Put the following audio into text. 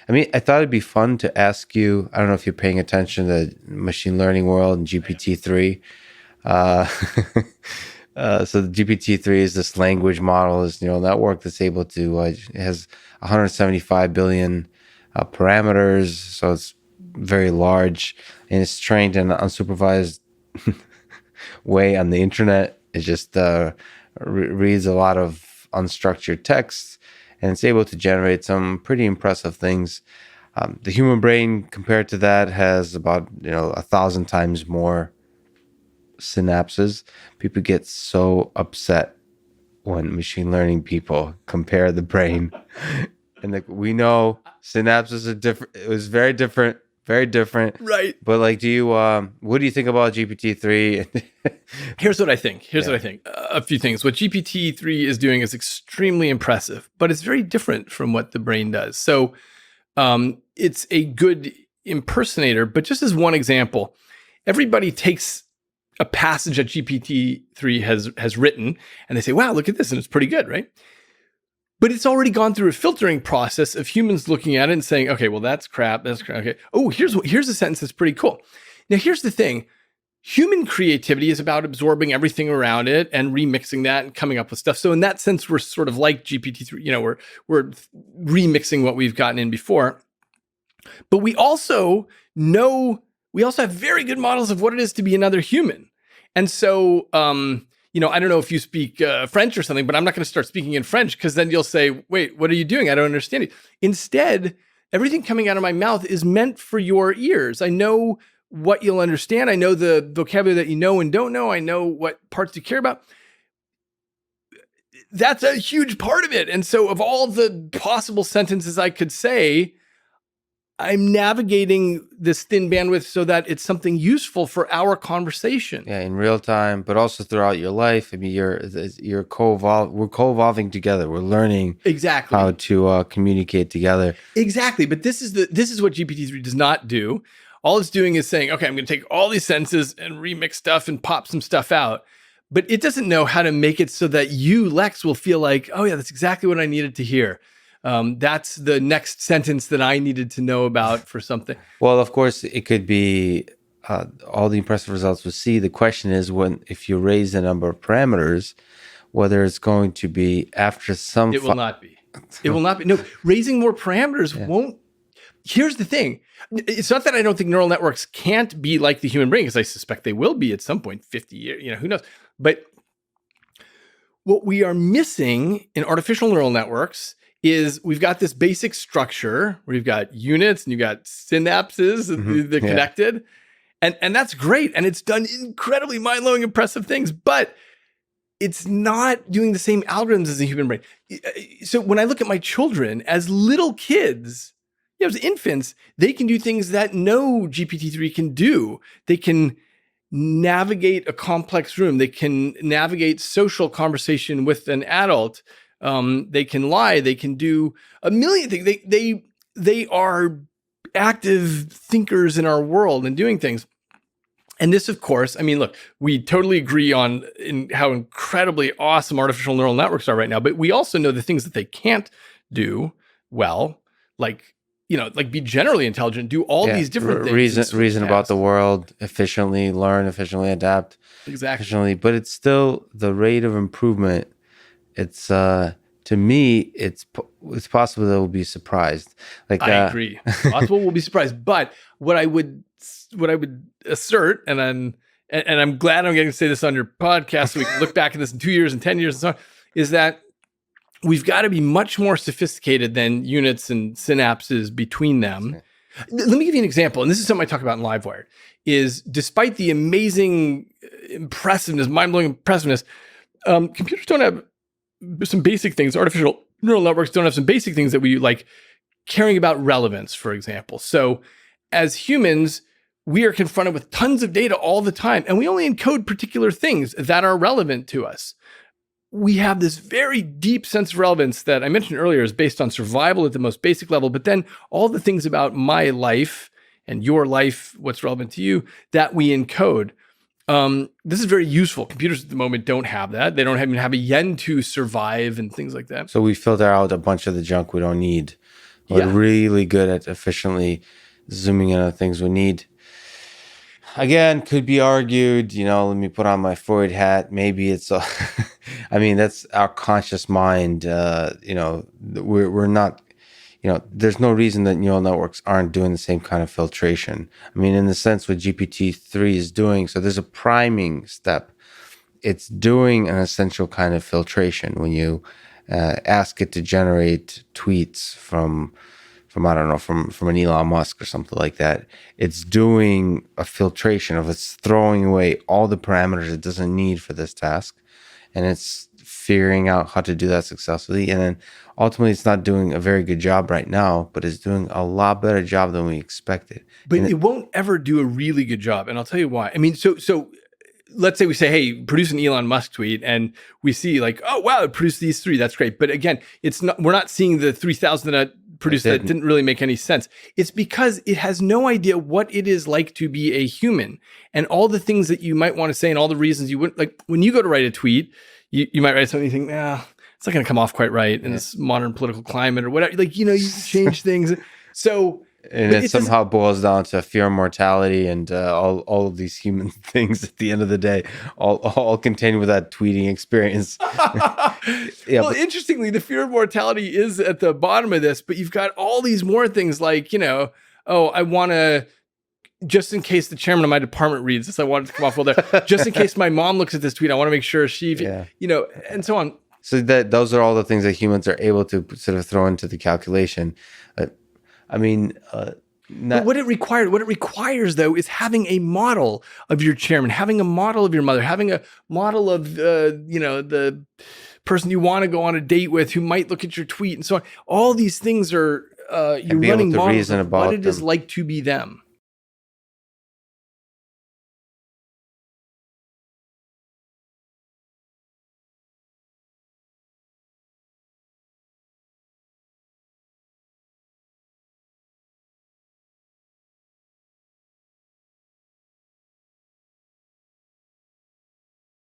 I mean, I thought it'd be fun to ask you. I don't know if you're paying attention to the machine learning world and GPT-3. Uh, so the GPT-3 is this language model, this neural network that's able to it has 175 billion parameters, so it's very large, and it's trained in an unsupervised way on the internet. It just reads a lot of unstructured text, and it's able to generate some pretty impressive things. The human brain, compared to that, has about 1,000 times more synapses. People get so upset when machine learning people compare the brain, and we know synapses are different. It was very different. Very different. Right. But what do you think about GPT-3? Here's what I think. A few things. What GPT-3 is doing is extremely impressive, but it's very different from what the brain does. So it's a good impersonator, but just as one example, everybody takes a passage that GPT-3 has written and they say, wow, look at this. And it's pretty good, right? But it's already gone through a filtering process of humans looking at it and saying, okay, well, that's crap. That's crap. Okay. Oh, here's a sentence that's pretty cool. Now, here's the thing. Human creativity is about absorbing everything around it and remixing that and coming up with stuff. So in that sense, we're sort of like GPT-3, we're remixing what we've gotten in before. But we also have very good models of what it is to be another human. And so, I don't know if you speak French or something, but I'm not going to start speaking in French because then you'll say, wait, what are you doing? I don't understand it. Instead, everything coming out of my mouth is meant for your ears. I know what you'll understand. I know the vocabulary that you know and don't know. I know what parts you care about. That's a huge part of it. And so of all the possible sentences I could say, I'm navigating this thin bandwidth so that it's something useful for our conversation. Yeah, in real time, but also throughout your life. I mean, we're co-evolving together. We're learning exactly how to communicate together. Exactly, but this is what GPT-3 does not do. All it's doing is saying, okay, I'm going to take all these sentences and remix stuff and pop some stuff out. But it doesn't know how to make it so that you, Lex, will feel like, oh yeah, that's exactly what I needed to hear. That's the next sentence that I needed to know about for something. Well, of course, it could be all the impressive results with C. The question is if you raise the number of parameters, whether it's going to be after some... It will not be. It will not be. No, raising more parameters won't... Here's the thing. It's not that I don't think neural networks can't be like the human brain, because I suspect they will be at some point, 50 years, who knows. But what we are missing in artificial neural networks is we've got this basic structure where you've got units and you've got synapses, they're connected. And that's great. And it's done incredibly mind-blowing, impressive things, but it's not doing the same algorithms as the human brain. So when I look at my children as little kids, as infants, they can do things that no GPT-3 can do. They can navigate a complex room. They can navigate social conversation with an adult. They can lie. They can do a million things. They are active thinkers in our world and doing things. And this, of course, I mean, look, we totally agree on how incredibly awesome artificial neural networks are right now, but we also know the things that they can't do well, like be generally intelligent, do all these different things. Reason about the world efficiently, learn efficiently, adapt efficiently. But it's still the rate of improvement. It's to me, it's possible that we'll be surprised. I agree. Possible we'll be surprised. But what I would assert, and I'm glad I'm getting to say this on your podcast, so we can look back at this in 2 years and 10 years and so on, is that we've got to be much more sophisticated than units and synapses between them. Let me give you an example, and this is something I talk about in Livewire, is despite the amazing impressiveness, mind-blowing impressiveness, computers don't have some basic things. Artificial neural networks don't have some basic things that we like, caring about relevance, for example. So as humans, we are confronted with tons of data all the time, and we only encode particular things that are relevant to us. We have this very deep sense of relevance that I mentioned earlier is based on survival at the most basic level, but then all the things about my life and your life, what's relevant to you, that we encode. This is very useful. Computers at the moment don't have that. They don't even have a yen to survive and things like that. So we filter out a bunch of the junk we don't need. We're Yeah. really good at efficiently zooming in on things we need. Again, could be argued, let me put on my Freud hat. Maybe it's, I mean, that's our conscious mind. We're not, there's no reason that neural networks aren't doing the same kind of filtration. I mean, in the sense what GPT-3 is doing. So there's a priming step. It's doing an essential kind of filtration when you ask it to generate tweets from I don't know, from an Elon Musk or something like that. It's doing a filtration of, it's throwing away all the parameters it doesn't need for this task, and it's figuring out how to do that successfully. And then ultimately, it's not doing a very good job right now, but it's doing a lot better job than we expected. But And it won't ever do a really good job, and I'll tell you why. I mean, so let's say we say, hey, produce an Elon Musk tweet, and we see like, oh wow, it produced these 3. That's great. But again, we're not seeing the 3,000 that produced that didn't really make any sense. It's because it has no idea what it is like to be a human, and all the things that you might want to say and all the reasons you wouldn't like. When you go to write a tweet, you might write something, you think, it's not going to come off quite right in this modern political climate or whatever. Like, you change things. So, and it somehow boils down to fear of mortality and all of these human things at the end of the day, all contained with that tweeting experience. Well, interestingly, the fear of mortality is at the bottom of this, but you've got all these more things like, I want to, just in case the chairman of my department reads this, I want it to come off well there. Just in case my mom looks at this tweet, I want to make sure she, and so on. So those are all the things that humans are able to sort of throw into the calculation. I mean, but what it requires though is having a model of your chairman, having a model of your mother, having a model of the person you want to go on a date with who might look at your tweet and so on. All these things are you're running models of what it is like to be them.